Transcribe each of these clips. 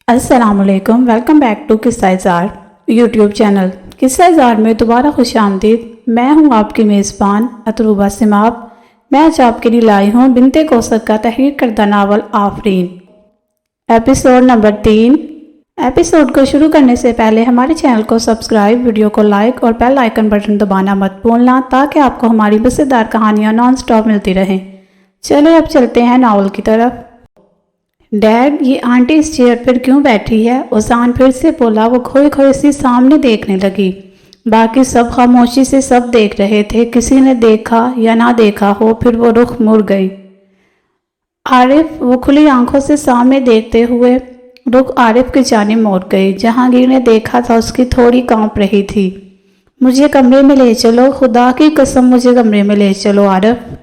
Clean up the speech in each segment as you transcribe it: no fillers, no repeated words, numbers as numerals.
السلام علیکم، welcome back to قصہ اظہار یوٹیوب چینل۔ قصہ اظہار میں دوبارہ خوش آمدید۔ میں ہوں آپ کی میزبان اطروبہ سماب۔ میں آج آپ کے لیے لائی ہوں بنت کوثر کا تحریر کردہ ناول آفرین، ایپیسوڈ نمبر 3۔ ایپیسوڈ کو شروع کرنے سے پہلے ہمارے چینل کو سبسکرائب، ویڈیو کو لائک اور بیل آئیکن بٹن دبانا مت بھولنا تاکہ آپ کو ہماری مزیدار کہانیاں نان سٹاپ ملتی رہیں۔ چلے اب چلتے ہیں ناول کی طرف۔ ڈیڈ، یہ آنٹی اس چیئر پر کیوں بیٹھی ہے؟ اذان پھر سے بولا۔ وہ کھوئے کھوئے سی سامنے دیکھنے لگی۔ باقی سب خاموشی سے سب دیکھ رہے تھے، کسی نے دیکھا یا نہ دیکھا ہو، پھر وہ رخ مڑ گئی۔ عارف، وہ کھلی آنکھوں سے سامنے دیکھتے ہوئے رخ عارف کی جانب موڑ گئی۔ جہانگیر نے دیکھا تھا اس کی تھوڑی کانپ رہی تھی۔ مجھے کمرے میں لے چلو، خدا کی قسم مجھے کمرے میں لے چلو عارف،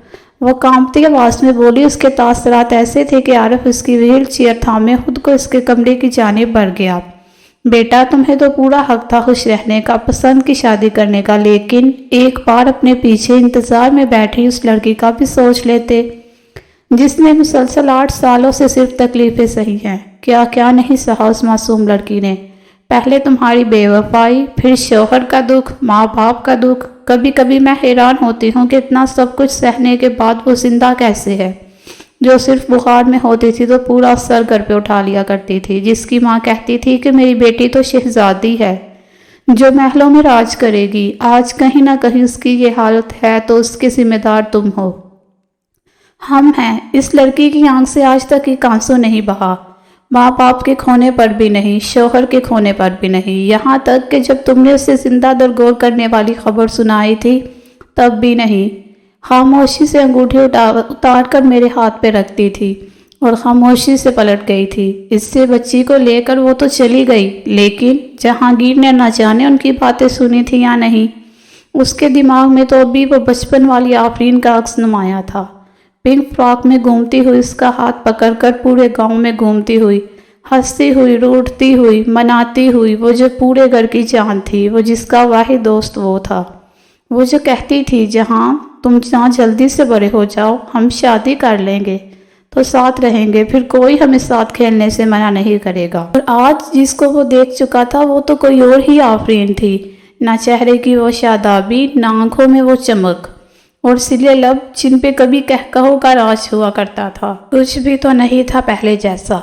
وہ کانپتی آواز میں بولی۔ اس کے تاثرات ایسے تھے کہ عارف اس کی ویل چیئر تھامے خود کو اس کے کمرے کی جانب بڑھ گیا۔ بیٹا، تمہیں تو پورا حق تھا خوش رہنے کا، پسند کی شادی کرنے کا، لیکن ایک بار اپنے پیچھے انتظار میں بیٹھی اس لڑکی کا بھی سوچ لیتے جس نے مسلسل 8 سالوں سے صرف تکلیفیں سہی ہیں۔ کیا کیا نہیں سہا اس معصوم لڑکی نے۔ پہلے تمہاری بے وفائی، پھر شوہر کا دکھ، ماں باپ کا دکھ۔ کبھی کبھی میں حیران ہوتی ہوں کہ اتنا سب کچھ سہنے کے بعد وہ زندہ کیسے ہے۔ جو صرف بخار میں ہوتی تھی تو پورا سر گھر پہ اٹھا لیا کرتی تھی، جس کی ماں کہتی تھی کہ میری بیٹی تو شہزادی ہے جو محلوں میں راج کرے گی۔ آج کہیں نہ کہیں اس کی یہ حالت ہے تو اس کے ذمہ دار تم ہو، ہم ہیں۔ اس لڑکی کی آنکھ سے آج تک ایک آنسو نہیں بہا، ماں باپ کے کھونے پر بھی نہیں، شوہر کے کھونے پر بھی نہیں، یہاں تک کہ جب تم نے اسے زندہ درگور کرنے والی خبر سنائی تھی تب بھی نہیں۔ خاموشی سے انگوٹھی اتار کر میرے ہاتھ پہ رکھتی تھی اور خاموشی سے پلٹ گئی تھی۔ اس سے بچی کو لے کر وہ تو چلی گئی، لیکن جہانگیر نے نہ جانے ان کی باتیں سنی تھی یا نہیں، اس کے دماغ میں تو ابھی وہ بچپن والی آفرین کا عکس نمایاں تھا، پنک فراک میں گھومتی ہوئی، اس کا ہاتھ پکڑ کر پورے گاؤں میں گھومتی ہوئی، ہنستی ہوئی، روٹتی ہوئی، مناتی ہوئی، وہ جو پورے گھر کی جان تھی، وہ جس کا واحد دوست وہ تھا، وہ جو کہتی تھی تم جہاں جلدی سے بڑے ہو جاؤ، ہم شادی کر لیں گے تو ساتھ رہیں گے، پھر کوئی ہمیں ساتھ کھیلنے سے منع نہیں کرے گا۔ اور آج جس کو وہ دیکھ چکا تھا وہ تو کوئی اور ہی آفرین تھی، نہ چہرے کی وہ شادابی، نہ آنکھوں میں وہ چمک، اور سلے لب جن پہ کبھی کہکہوں کا راج ہوا کرتا تھا۔ کچھ بھی تو نہیں تھا پہلے جیسا۔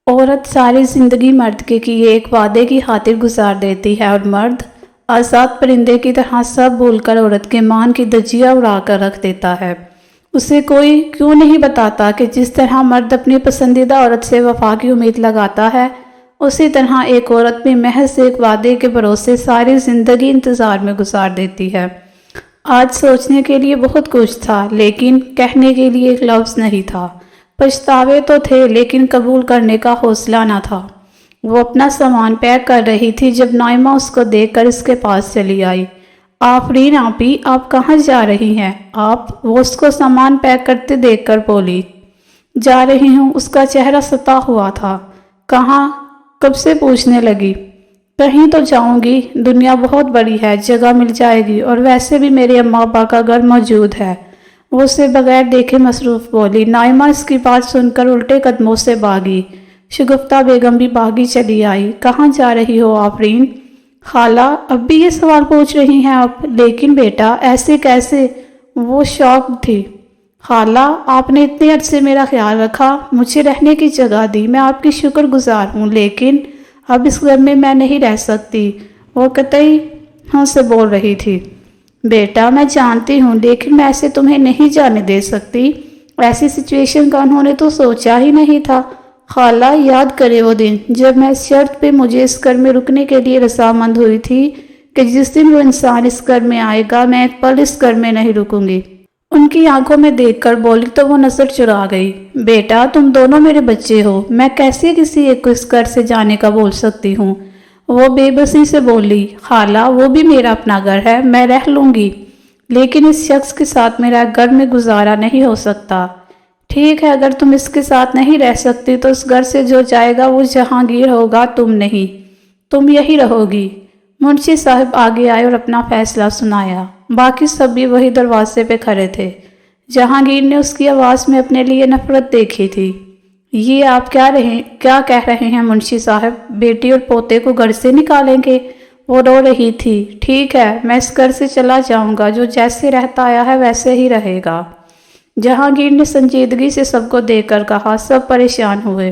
عورت ساری زندگی مرد کے کیے ایک وعدے کی خاطر گزار دیتی ہے، اور مرد آزاد پرندے کی طرح سب بھول کر عورت کے مان کی دھجیاں اڑا کر رکھ دیتا ہے۔ اسے کوئی کیوں نہیں بتاتا کہ جس طرح مرد اپنی پسندیدہ عورت سے وفا کی امید لگاتا ہے، اسی طرح ایک عورت بھی محض ایک وعدے کے بھروسے ساری زندگی انتظار میں گزار دیتی ہے۔ آج سوچنے کے لیے بہت کچھ تھا، لیکن کہنے کے لیے ایک لفظ نہیں تھا۔ پچھتاوے تو تھے، لیکن قبول کرنے کا حوصلہ نہ تھا۔ وہ اپنا سامان پیک کر رہی تھی جب نائمہ اس کو دیکھ کر اس کے پاس چلی آئی۔ آفرین آپی، آپ کہاں جا رہی ہیں؟ وہ اس کو سامان پیک کرتے دیکھ کر بولی۔ جا رہی ہوں، اس کا چہرہ ستا ہوا تھا۔ کہاں؟ کب سے پوچھنے لگی۔ کہیں تو جاؤں گی، دنیا بہت بڑی ہے، جگہ مل جائے گی، اور ویسے بھی میرے اماں ابا کا گھر موجود ہے، وہ اسے بغیر دیکھے مصروف بولی۔ نائمہ اس کی بات سن کر الٹے قدموں سے بھاگی۔ شگفتہ بیگم بھی بھاگی چلی آئی۔ کہاں جا رہی ہو آفرین؟ خالہ، اب بھی یہ سوال پوچھ رہی ہیں آپ؟ لیکن بیٹا ایسے کیسے؟ وہ شوق تھی۔ خالہ، آپ نے اتنے عرصے میرا خیال رکھا، مجھے رہنے کی جگہ دی، میں آپ کی شکر گزار ہوں، لیکن اب اس گھر میں میں نہیں رہ سکتی، وہ قطعی ہاں سے بول رہی تھی۔ بیٹا میں جانتی ہوں، لیکن میں ایسے تمہیں نہیں جانے دے سکتی، ایسی سچویشن کا انہوں نے تو سوچا ہی نہیں تھا۔ خالہ، یاد کرے وہ دن جب میں اس شرط پہ مجھے اس گھر میں رکنے کے لیے رضامند ہوئی تھی کہ جس دن وہ انسان اس گھر میں آئے گا میں ایک پل اس گھر میں نہیں رکوں گی۔ ان کی آنکھوں میں دیکھ کر بولی تو وہ نظر چرا گئی۔ بیٹا تم دونوں میرے بچے ہو، میں کیسے کسی ایک کو اس گھر سے جانے کا بول سکتی ہوں؟ وہ بے بسی سے بولی۔ خالہ، وہ بھی میرا اپنا گھر ہے، میں رہ لوں گی، لیکن اس شخص کے ساتھ میرا گھر میں گزارا نہیں ہو سکتا۔ ٹھیک ہے، اگر تم اس کے ساتھ نہیں رہ سکتی تو اس گھر سے جو جائے گا وہ جہانگیر ہوگا، تم نہیں، تم یہی رہو گی۔ منشی صاحب آگے آئے اور اپنا فیصلہ سنایا۔ باقی سب بھی وہی دروازے پہ کھڑے تھے۔ جہانگیر نے اس کی آواز میں اپنے لیے نفرت دیکھی تھی۔ یہ آپ کیا کہہ رہے ہیں منشی صاحب؟ بیٹی اور پوتے کو گھر سے نکالیں گے؟ وہ رو رہی تھی۔ ٹھیک ہے، میں اس گھر سے چلا جاؤں گا، جو جیسے رہتا آیا ہے ویسے ہی رہے گا۔ جہانگیر نے سنجیدگی سے سب کو دیکھ کر کہا۔ سب پریشان ہوئے۔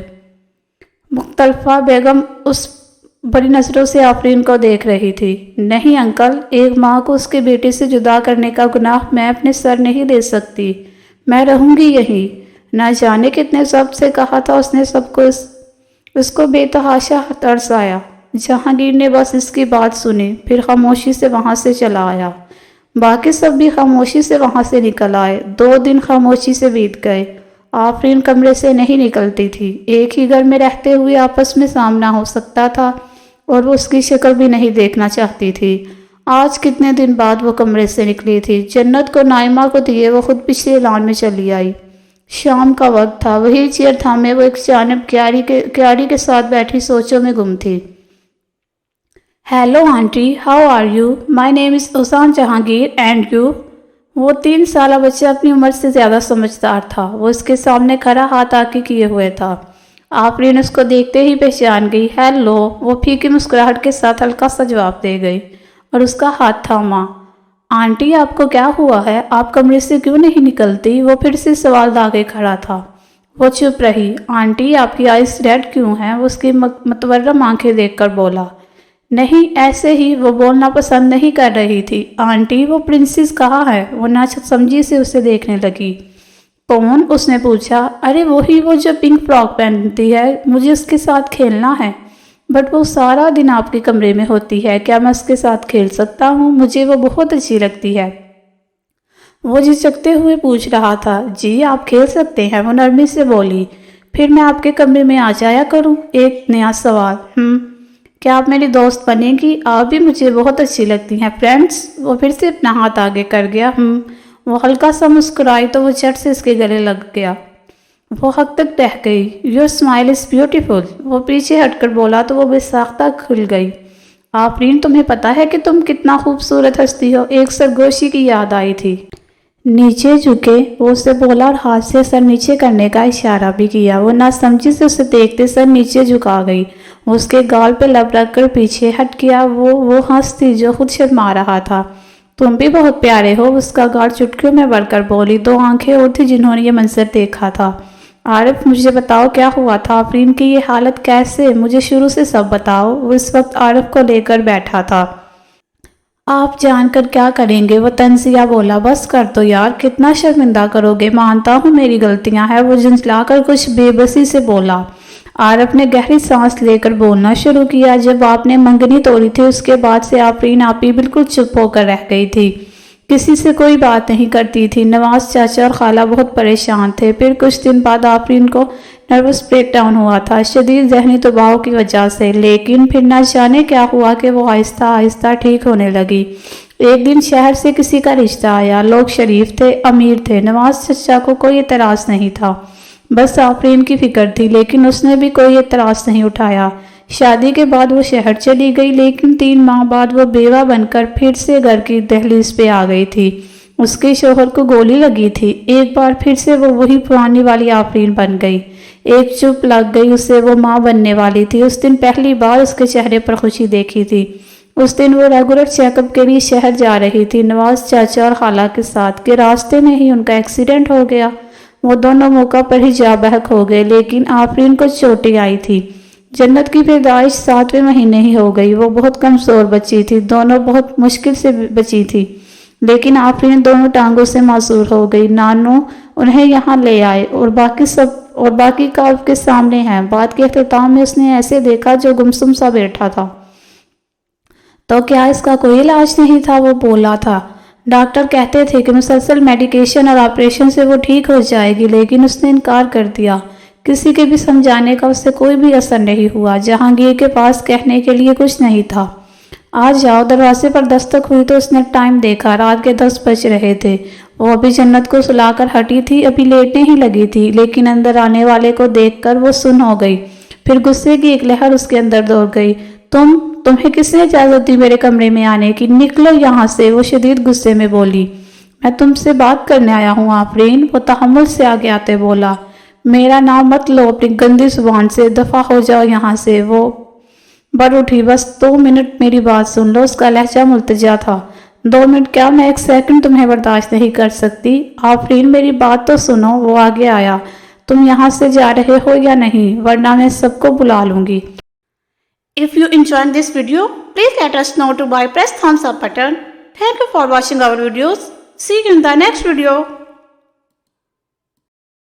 مختلفہ بیگم اس بڑی نظروں سے آفرین کو دیکھ رہی تھی۔ نہیں انکل، ایک ماں کو اس کے بیٹے سے جدا کرنے کا گناہ میں اپنے سر نہیں لے سکتی۔ میں رہوں گی یہی۔ نہ جانے کتنے ضبط سے کہا تھا اس نے سب کو، اس کو بے تحاشا ترس آیا۔ جہانگیر نے بس اس کی بات سنی، پھر خاموشی سے وہاں سے چلا آیا۔ باقی سب بھی خاموشی سے وہاں سے نکل آئے۔ 2 دن خاموشی سے بیت گئے۔ آفرین کمرے سے نہیں نکلتی تھی۔ ایک ہی گھر میں رہتے ہوئے آپس میں سامنا ہو سکتا تھا اور وہ اس کی شکل بھی نہیں دیکھنا چاہتی تھی۔ آج کتنے دن بعد وہ کمرے سے نکلی تھی۔ جنت کو نائمہ کو دیے وہ خود پچھلے لان میں چلی آئی۔ شام کا وقت تھا۔ وہی چیئر تھامے وہ ایک جانب کیاری کے ساتھ بیٹھی سوچوں میں گم تھی۔ Hello aunty, how are you? My name is Ehsan Jahangir, and you? وہ 3 سالہ بچہ اپنی عمر سے زیادہ سمجھدار تھا۔ وہ اس کے سامنے کھڑا ہاتھ آگے کیے ہوئے تھا۔ آفرین اس کو دیکھتے ہی پہچان گئی۔ ہیلو، وہ پھیکی مسکراہٹ کے ساتھ ہلکا سا جواب دے گئی اور اس کا ہاتھ تھاما۔ آنٹی، آپ کو کیا ہوا ہے؟ آپ کمرے سے کیوں نہیں نکلتی؟ وہ پھر سے سوال داغے کھڑا تھا۔ وہ چپ رہی۔ آنٹی، آپ کی آئیز ریڈ کیوں ہیں؟ وہ اس کی متورم آنکھیں دیکھ کر بولا۔ نہیں، ایسے ہی۔ وہ بولنا پسند نہیں کر رہی تھی۔ آنٹی، وہ پرنسس کہاں ہے؟ وہ نہ سمجھی سے اسے دیکھنے لگی۔ کون؟ اس نے پوچھا۔ ارے وہی، وہ جو پنک فراک پہنتی ہے، مجھے اس کے ساتھ کھیلنا ہے۔ بٹ وہ سارا دن آپ کے کمرے میں ہوتی ہے، کیا میں اس کے ساتھ کھیل سکتا ہوں؟ مجھے وہ بہت اچھی لگتی ہے۔ وہ جھجکتے ہوئے پوچھ رہا تھا۔ جی آپ کھیل سکتے ہیں، وہ نرمی سے بولی۔ پھر میں آپ کے کمرے میں آ جایا کروں؟ ایک نیا سوال۔ کیا آپ میری دوست بنے گی؟ آپ بھی مجھے بہت اچھی لگتی ہیں۔ فرینڈس؟ وہ پھر سے اپنا ہاتھ آگے کر گیا۔ وہ ہلکا سا مسکرائی تو وہ جھٹ سے اس کے گلے لگ گیا۔ وہ حد تک رہ گئی۔ Your smile is beautiful. وہ پیچھے ہٹ کر بولا تو وہ بے ساختہ کھل گئی۔ آفرین، تمہیں پتا ہے کہ تم کتنا خوبصورت ہستی ہو؟ ایک سرگوشی کی یاد آئی تھی۔ نیچے جھکے وہ اسے بولا اور ہاتھ سے سر نیچے کرنے کا اشارہ بھی کیا۔ وہ نہ سمجھی سے اسے دیکھتے سر نیچے جھکا گئی۔ وہ اس کے گال پہ لب رکھ کر پیچھے ہٹ گیا۔ وہ ہنس تھی جو خود شرما رہا تھا۔ تم بھی بہت پیارے ہو، اس کا گال چٹکیوں میں بڑھ کر بولی۔ 2 آنکھیں اور تھی جنہوں نے یہ منظر دیکھا تھا۔ عارف، مجھے بتاؤ کیا ہوا تھا؟ آفرین کی یہ حالت کیسے؟ مجھے شروع سے سب بتاؤ۔ وہ اس وقت عارف کو لے کر بیٹھا تھا۔ آپ جان کر کیا کریں گے؟ وہ تنزیہ بولا۔ بس کر دو یار، کتنا شرمندہ کرو گے؟ مانتا ہوں میری غلطیاں ہیں۔ وہ جھنجھلا کر کچھ بے بسی سے بولا۔ عارف نے گہری سانس لے کر بولنا شروع کیا۔ جب آپ نے منگنی توڑی تھی اس کے بعد سے آفرین آپی بالکل چپ ہو کر رہ گئی تھی، کسی سے کوئی بات نہیں کرتی تھی۔ نواز چاچا اور خالہ بہت پریشان تھے۔ پھر کچھ دن بعد آفرین کو نروس بریک ڈاؤن ہوا تھا، شدید ذہنی دباؤ کی وجہ سے، لیکن پھر نہ جانے کیا ہوا کہ وہ آہستہ آہستہ ٹھیک ہونے لگی۔ ایک دن شہر سے کسی کا رشتہ آیا، لوگ شریف تھے، امیر تھے۔ نواز چچا کو کوئی اعتراض نہیں تھا، بس آفرین کی فکر تھی، لیکن اس نے بھی کوئی اعتراض نہیں اٹھایا۔ شادی کے بعد وہ شہر چلی گئی، لیکن 3 ماہ بعد وہ بیوہ بن کر پھر سے گھر کی دہلیز پہ آ گئی تھی۔ اس کے شوہر کو گولی لگی تھی۔ ایک بار پھر سے وہ وہی پرانی والی آفرین بن گئی۔ ایک چپ لگ گئی اسے، وہ ماں بننے والی تھی۔ اس دن پہلی بار اس کے چہرے پر خوشی دیکھی تھی۔ اس دن وہ ریگولر چیک اپ کے لیے شہر جا رہی تھی نواز چاچا اور خالہ کے ساتھ کہ راستے میں ہی ان کا ایکسیڈنٹ ہو گیا۔ وہ دونوں موقع پر ہی جاں بحق ہو گئے، لیکن آفرین کو چوٹیں آئی تھی۔ جنت کی پیدائش 7ویں مہینے ہی ہو گئی۔ وہ بہت کمزور بچی تھی، دونوں بہت مشکل سے بچی تھی، لیکن آفرین دونوں ٹانگوں سے معذور ہو گئی۔ نانو انہیں یہاں لے آئے اور باقی کا آپ کے سامنے ہے۔ بات کے اختتام میں اس نے ایسے دیکھا جو گمسم سا بیٹھا تھا۔ تو کیا اس کا کوئی علاج نہیں تھا؟ وہ بولا تھا۔ ڈاکٹر کہتے تھے کہ مسلسل میڈیکیشن اور آپریشن سے وہ ٹھیک ہو جائے گی، لیکن اس نے انکار کر دیا۔ کسی کے بھی سمجھانے کا اس سے کوئی بھی اثر نہیں ہوا۔ جہانگیر کے پاس کہنے کے لیے کچھ نہیں تھا۔ آج جاؤ۔ دروازے پر دستک ہوئی تو اس نے ٹائم دیکھا، رات کے 10 بج رہے تھے۔ وہ ابھی جنت کو سلا کر ہٹی تھی، ابھی لیٹنے ہی لگی تھی، لیکن اندر آنے والے کو دیکھ کر وہ سن ہو گئی۔ پھر غصے کی ایک لہر اس کے اندر دوڑ گئی۔ تمہیں کس نے اجازت دی میرے کمرے میں آنے کی؟ نکلو یہاں سے، وہ شدید غصے میں بولی۔ میں تم سے بات کرنے آیا ہوں آفرین، وہ تحمل سے آگے آتے بولا۔ میرا نام مت لو اپنی گندی زبان سے، دفع ہو جاؤ یہاں سے۔ وہ بڑھ اٹھی۔ بس 2 منٹ میری بات سن لو۔ اس کا لہجہ ملتجا تھا۔ 2 منٹ کیا، میں 1 سیکنڈ تمہیں برداشت نہیں کر سکتی۔ آفرین میری بات تو سنو۔ وہ آگے آیا۔ تم یہاں سے جا رہے ہو یا نہیں، ورنہ میں سب کو بلا لوں گی۔ If you enjoyed this video, please let us know by press thumbs up button. Thank you for watching our videos. See you in the next video.